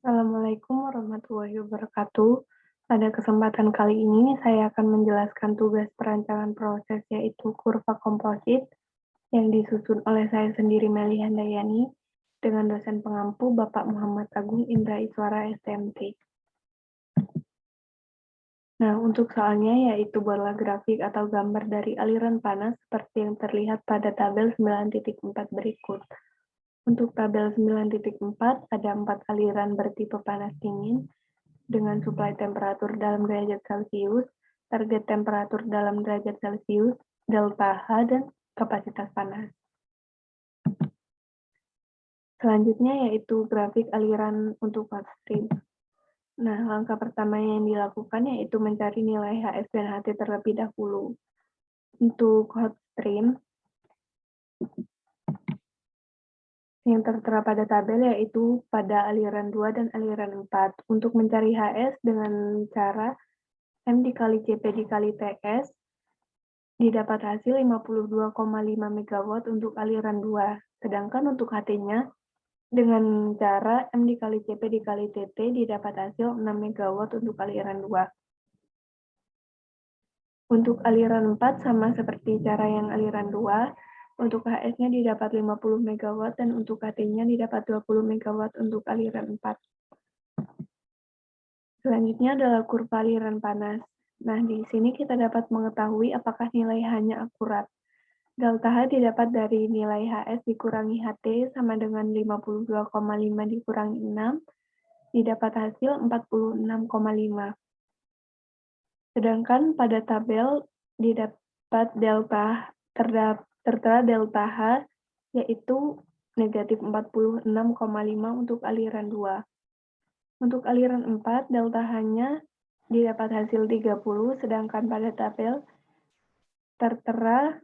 Assalamualaikum warahmatullahi wabarakatuh. Pada kesempatan kali ini, saya akan menjelaskan tugas perancangan proses, yaitu kurva komposit, yang disusun oleh saya sendiri, Meli Handayani, dengan dosen pengampu Bapak Muhammad Agung Indra Iswara, STMT. Nah, untuk soalnya yaitu buatlah grafik atau gambar dari aliran panas seperti yang terlihat pada tabel 9.4 berikut. Untuk tabel 9.4 ada 4 aliran bertipe panas dingin, dengan suplai temperatur dalam derajat Celcius, target temperatur dalam derajat Celcius, delta H, dan kapasitas panas. Selanjutnya yaitu grafik aliran untuk hot stream. Nah, langkah pertama yang dilakukan yaitu mencari nilai HS dan HT terlebih dahulu. Untuk hot stream, yang tertera pada tabel yaitu pada aliran 2 dan aliran 4. Untuk mencari HS dengan cara M dikali CP dikali TS, didapat hasil 52,5 MW untuk aliran 2. Sedangkan untuk HT-nya, dengan cara M dikali CP dikali TT, didapat hasil 6 MW untuk aliran 2. Untuk aliran 4 sama seperti cara yang aliran 2, untuk HS-nya didapat 50 MW dan untuk HT-nya didapat 20 MW untuk aliran 4. Selanjutnya adalah kurva aliran panas. Nah, di sini kita dapat mengetahui apakah nilai H-nya akurat. Delta H didapat dari nilai HS dikurangi HT sama dengan 52,5 dikurangi 6, didapat hasil 46,5. Sedangkan pada tabel didapat tertera delta H yaitu negatif 46,5 untuk aliran 2. Untuk aliran 4, delta H-nya didapat hasil 30, sedangkan pada tabel tertera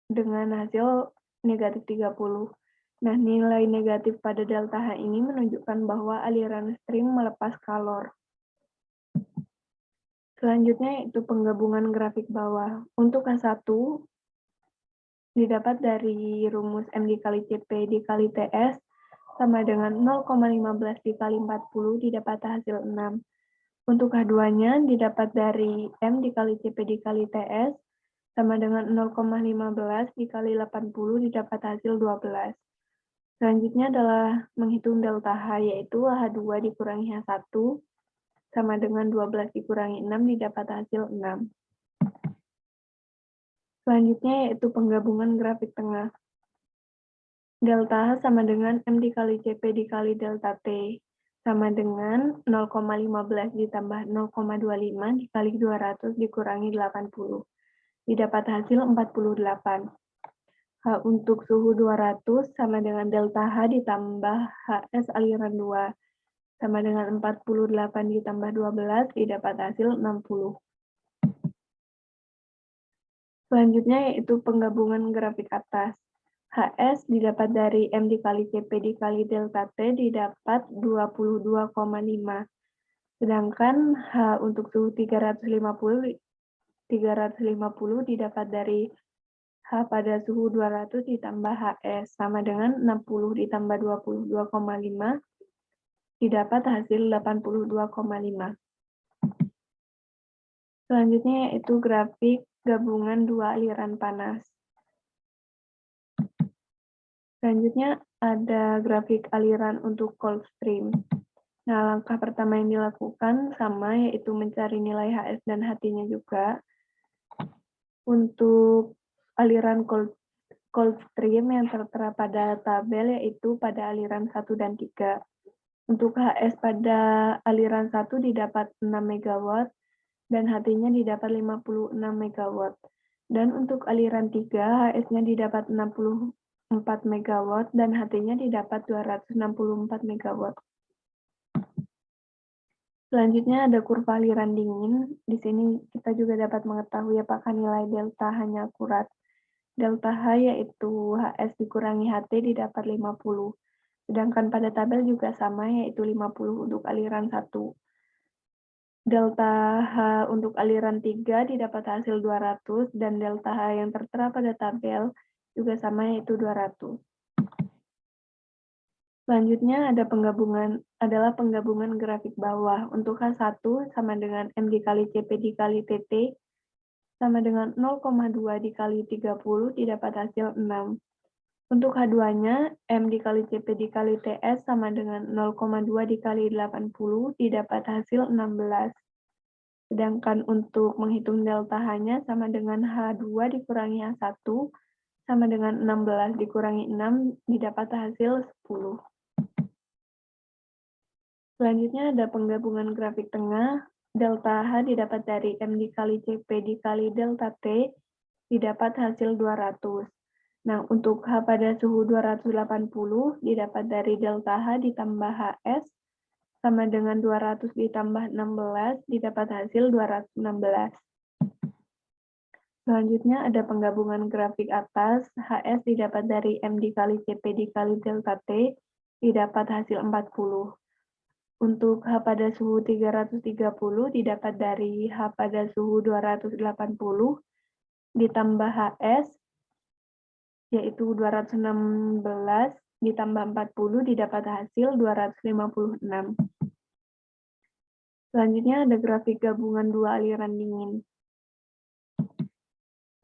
dengan hasil negatif 30. Nah, nilai negatif pada delta H ini menunjukkan bahwa aliran stream melepas kalor. Selanjutnya yaitu penggabungan grafik bawah. Untuk H1 didapat dari rumus M dikali CP dikali TS sama dengan 0,15 dikali 40 didapat hasil 6. Untuk H2-nya didapat dari M dikali CP dikali TS sama dengan 0,15 dikali 80 didapat hasil 12. Selanjutnya adalah menghitung delta H, yaitu H2 dikurangi H1 sama dengan 12 dikurangi 6 didapat hasil 6. Selanjutnya yaitu penggabungan grafik tengah. Delta H sama dengan M dikali CP dikali delta T sama dengan 0,15 ditambah 0,25 dikali 200 dikurangi 80. Didapat hasil 48. H untuk suhu 200 sama dengan delta H ditambah HS aliran 2 sama dengan 48 ditambah 12 didapat hasil 60. Selanjutnya yaitu penggabungan grafik atas. HS didapat dari M dikali CP dikali delta T didapat 22,5. Sedangkan H untuk suhu 350 didapat dari H pada suhu 200 ditambah HS sama dengan 60 ditambah 22,5 didapat hasil 82,5. Selanjutnya yaitu grafik gabungan dua aliran panas. Selanjutnya ada grafik aliran untuk cold stream. Nah, langkah pertama yang dilakukan sama yaitu mencari nilai HS dan HT-nya juga. Untuk aliran cold stream yang tertera pada tabel yaitu pada aliran 1 dan 3. Untuk HS pada aliran 1 didapat 6 MW dan HT-nya didapat 56 MW. Dan untuk aliran 3, HS-nya didapat 64 MW dan HT-nya didapat 264 MW. Selanjutnya ada kurva aliran dingin. Di sini kita juga dapat mengetahui apakah nilai delta H-nya akurat. Delta H yaitu HS dikurangi HT didapat 50. Sedangkan pada tabel juga sama yaitu 50 untuk aliran 1. Delta H untuk aliran 3 didapat hasil 200 dan delta H yang tertera pada tabel juga sama yaitu 200. Selanjutnya adalah penggabungan grafik bawah. Untuk H1 sama dengan M dikali CP dikali TT sama dengan 0,2 dikali 30 didapat hasil 6. Untuk H2-nya, M dikali CP dikali TS sama dengan 0,2 dikali 80 didapat hasil 16. Sedangkan untuk menghitung delta H-nya sama dengan H2 dikurangi H1 sama dengan 16 dikurangi 6 didapat hasil 10. Selanjutnya ada penggabungan grafik tengah. Delta H didapat dari M dikali CP dikali delta T didapat hasil 200. Nah, untuk H pada suhu 280 didapat dari delta H ditambah HS sama dengan 200 ditambah 16 didapat hasil 216. Selanjutnya ada penggabungan grafik atas. HS didapat dari M dikali CP dikali delta T didapat hasil 40. Untuk H pada suhu 330 didapat dari H pada suhu 280 ditambah HS, yaitu 216 ditambah 40 didapat hasil 256. Selanjutnya ada grafik gabungan dua aliran dingin.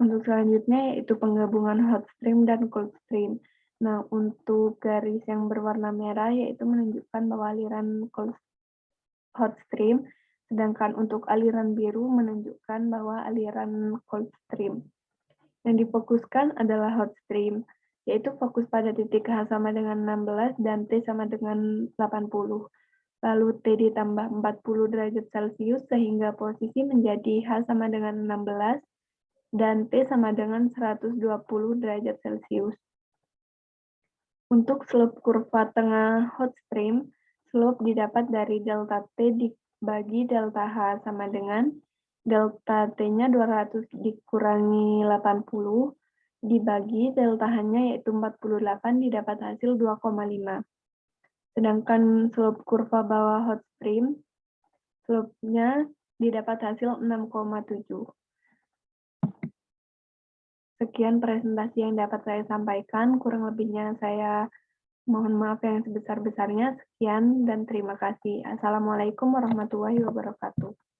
Untuk selanjutnya yaitu penggabungan hot stream dan cold stream. Nah, untuk garis yang berwarna merah yaitu menunjukkan bahwa aliran hot stream, sedangkan untuk aliran biru menunjukkan bahwa aliran cold stream. Yang difokuskan adalah hot stream, yaitu fokus pada titik H sama dengan 16 dan T sama dengan 80. Lalu T ditambah 40 derajat Celcius sehingga posisi menjadi H sama dengan 16 dan T sama dengan 120 derajat Celcius. Untuk slope kurva tengah hot stream, slope didapat dari delta T dibagi delta H sama dengan delta T-nya 200 dikurangi 80 dibagi delta H-nya yaitu 48 didapat hasil 2,5. Sedangkan slope kurva bawah hot stream, slope-nya didapat hasil 6,7. Sekian presentasi yang dapat saya sampaikan, kurang lebihnya saya mohon maaf yang sebesar-besarnya. Sekian dan terima kasih. Assalamualaikum warahmatullahi wabarakatuh.